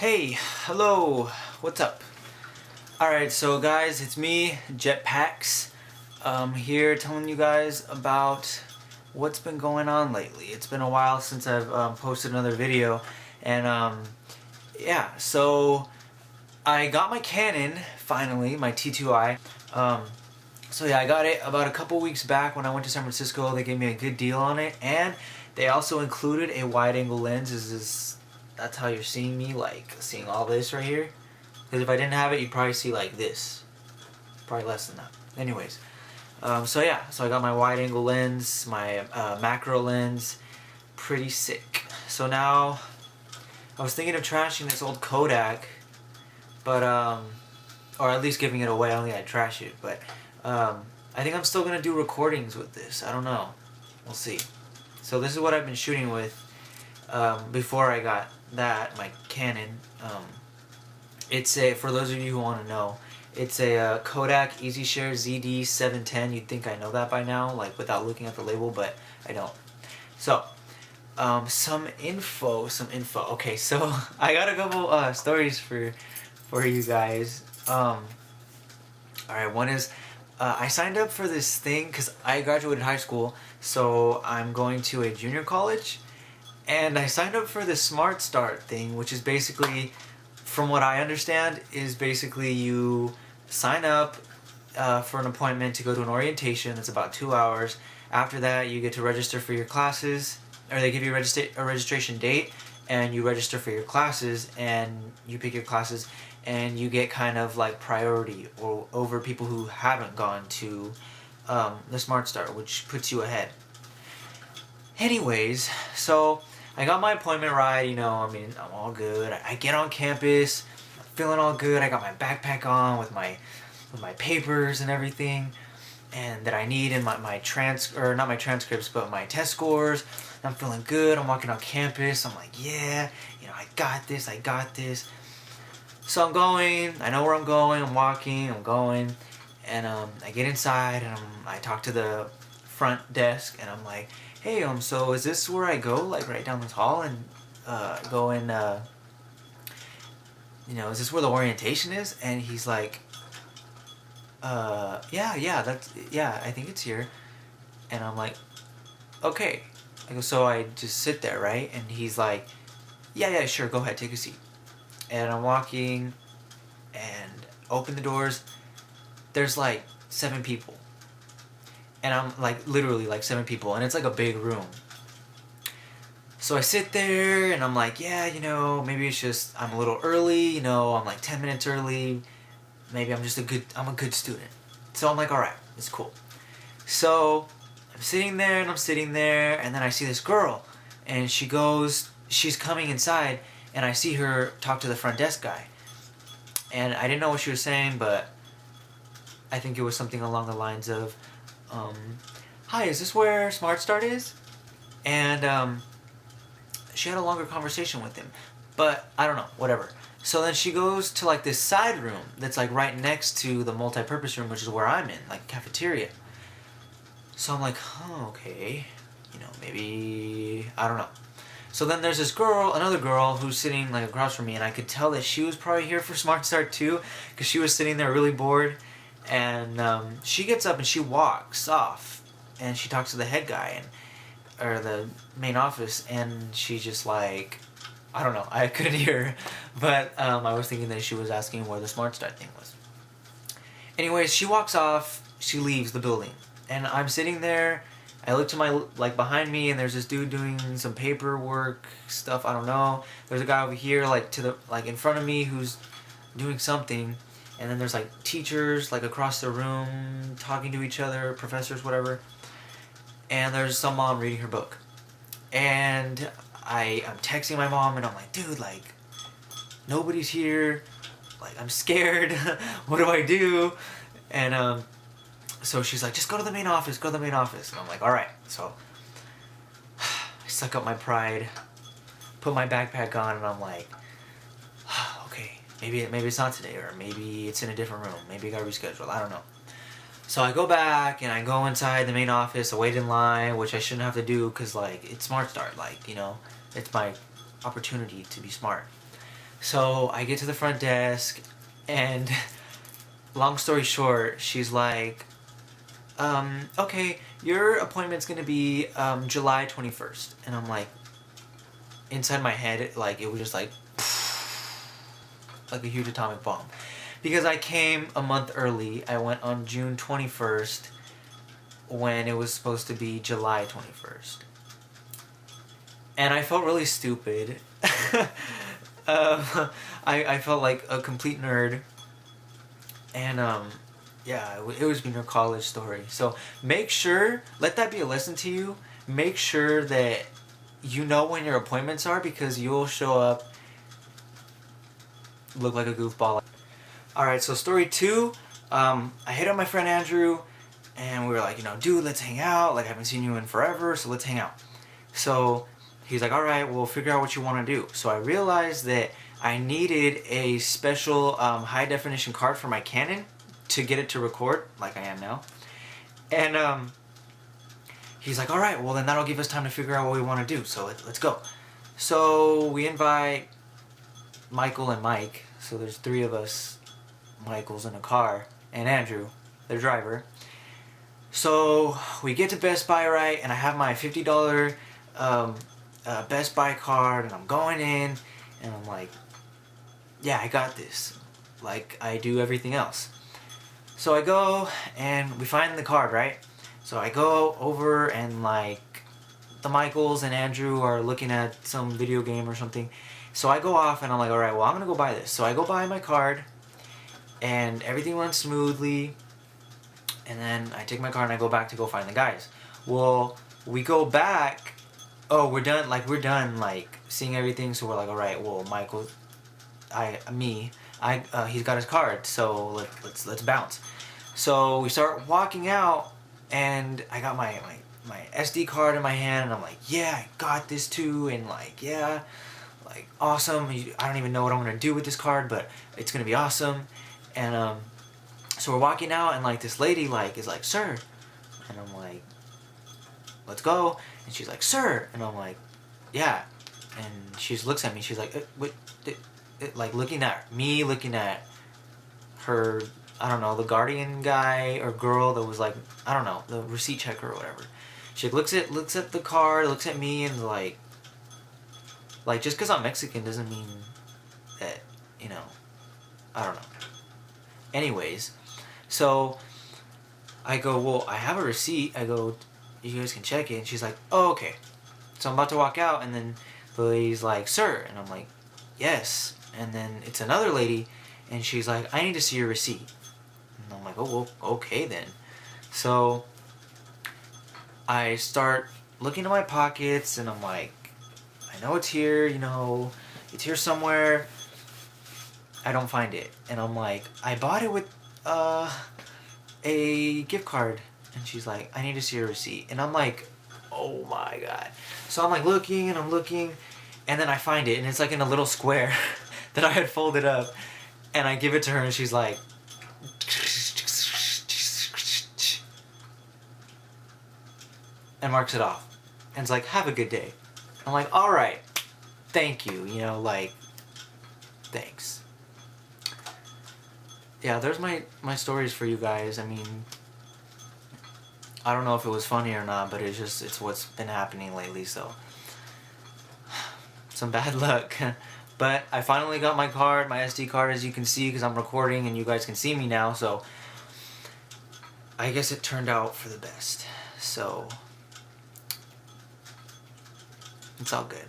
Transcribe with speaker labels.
Speaker 1: Hey, hello, what's up? Alright, so guys, it's me, JetPakz, here telling you guys about what's been going on lately. It's been a while since I've posted another video, and yeah, so I got my Canon, finally, my T2i. So yeah, I got it about a couple weeks back when I went to San Francisco. They gave me a good deal on it, and they also included a wide-angle lens. That's how you're seeing me, like seeing all this right here. Because if I didn't have it, you'd probably see like this, probably less than that. Anyways, so yeah, so I got my wide-angle lens, my macro lens, pretty sick. So now I was thinking of trashing this old Kodak, but or at least giving it away. I don't think I'd trash it, but I think I'm still gonna do recordings with this. I don't know, we'll see. So this is what I've been shooting with before I got that, my Canon. It's a, for those of you who want to know, it's a Kodak EasyShare ZD710. You'd think I know that by now, like without looking at the label, but I don't. So some info. Okay, so I got a couple stories for you guys. Alright, one is I signed up for this thing because I graduated high school, so I'm going to a junior college, and I signed up for the Smart Start thing, which is basically, from what I understand, is basically you sign up for an appointment to go to an orientation that's about 2 hours. After that, you get to register for your classes, or they give you a registration date, and you register for your classes, and you pick your classes, and you get kind of like priority over people who haven't gone to the Smart Start, which puts you ahead. Anyways, so I got my appointment ride, you know, I mean, I'm all good. I get on campus, I'm feeling all good. I got my backpack on with my papers and everything, and that I need in my not my transcripts, but my test scores. I'm feeling good. I'm walking on campus. I'm like, yeah, you know, I got this. So I'm going. I know where I'm going. I'm walking. I'm going, and I get inside, and I talk to the front desk, and I'm like, hey, so is this where I go, like right down this hall, and go in, you know, is this where the orientation is? And he's like, yeah, I think it's here. And I'm like, okay. I go, so I just sit there, right? And he's like, yeah, sure, go ahead, take a seat. And I'm walking, and open the doors. There's like 7 people. And I'm like, literally like 7 people, and it's like a big room. So I sit there, and I'm like, yeah, you know, maybe it's just I'm a little early, you know, I'm like 10 minutes early. Maybe I'm a good student. So I'm like, alright, it's cool. So I'm sitting there, and then I see this girl, and she's coming inside, and I see her talk to the front desk guy. And I didn't know what she was saying, but I think it was something along the lines of, hi, is this where Smart Start is? And she had a longer conversation with him, but I don't know, whatever. So then she goes to like this side room that's like right next to the multi-purpose room, which is where I'm in, like cafeteria. So I'm like, oh, okay, you know, maybe, I don't know. So then there's this girl, another girl, who's sitting like across from me, and I could tell that she was probably here for Smart Start too, because she was sitting there really bored. And she gets up and she walks off, and she talks to the head guy, or the main office, and she's just like, I don't know, I couldn't hear her, but I was thinking that she was asking where the Smart Start thing was. Anyways, she walks off, she leaves the building, and I'm sitting there. I look to my, like, behind me, and there's this dude doing some paperwork stuff, I don't know. There's a guy over here, like, in front of me, who's doing something. And then there's like teachers like across the room talking to each other, professors, whatever. And there's some mom reading her book. And I'm texting my mom, and I'm like, dude, like, nobody's here. Like, I'm scared. What do I do? And so she's like, just go to the main office, And I'm like, alright. So I suck up my pride, put my backpack on, and I'm like, okay. Maybe it's not today, or maybe it's in a different room. Maybe I got rescheduled. I don't know. So I go back, and I go inside the main office. I wait in line, which I shouldn't have to do because, like, it's Smart Start. Like, you know, it's my opportunity to be smart. So I get to the front desk, and long story short, she's like, okay, your appointment's gonna be July 21st. And I'm like, inside my head, like, it was just like a huge atomic bomb. Because I came a month early. I went on June 21st when it was supposed to be July 21st. And I felt really stupid. I felt like a complete nerd. And yeah, it was being a college story. So make sure, let that be a lesson to you. Make sure that you know when your appointments are, because you'll show up look like a goofball. Alright, so story 2, I hit up my friend Andrew, and we were like, dude, let's hang out. Like, I haven't seen you in forever, so let's hang out. So he's like, alright, we'll figure out what you want to do. So I realized that I needed a special high definition card for my Canon to get it to record, like I am now. And he's like, alright, well then that'll give us time to figure out what we want to do, so let's go. So we invite Michael and Mike, so there's 3 of us Michaels in a car, and Andrew, their driver. So we get to Best Buy, right, and I have my $50 Best Buy card, and I'm going in, and I'm like, yeah, I got this, like I do everything else. So I go, and we find the card, right? So I go over, and like, the Michaels and Andrew are looking at some video game or something. So I go off, and I'm like, alright, well, I'm gonna go buy this. So I go buy my card, and everything runs smoothly, and then I take my car and I go back to go find the guys. Well, we go back, we're done seeing everything, so we're like, alright, well, Michael, he's got his card, so let's bounce. So we start walking out, and I got my SD card in my hand, and I'm like, yeah, I got this too, and like, yeah, like, awesome. I don't even know what I'm gonna do with this card, but it's gonna be awesome. And so we're walking out, and like this lady is like, sir, and I'm like, let's go. And she's like, sir, and I'm like, yeah. And she just looks at me. She's like, what? Like looking at me, looking at her. I don't know, the guardian guy or girl that was like, I don't know, the receipt checker or whatever. She looks at the card, looks at me, and like just because I'm Mexican doesn't mean that, I don't know. Anyways, so I go, well, I have a receipt. I go, you guys can check it. And she's like, oh, okay. So I'm about to walk out, and then the lady's like, sir. And I'm like, yes. And then it's another lady, and she's like, I need to see your receipt. And I'm like, oh, well, okay then. So I start looking in my pockets, and I'm like, I know it's here, it's here somewhere. I don't find it. And I'm like, I bought it with a gift card. And she's like, I need to see your receipt. And I'm like, oh my god. So I'm like looking, and I'm looking, and then I find it, and it's like in a little square that I had folded up. And I give it to her, and she's like, and marks it off. And it's like, have a good day. I'm like, alright, thank you, thanks. Yeah, there's my stories for you guys. I mean, I don't know if it was funny or not, but it's what's been happening lately, so some bad luck. But I finally got my card, my SD card, as you can see, because I'm recording and you guys can see me now, so I guess it turned out for the best. So it's all good.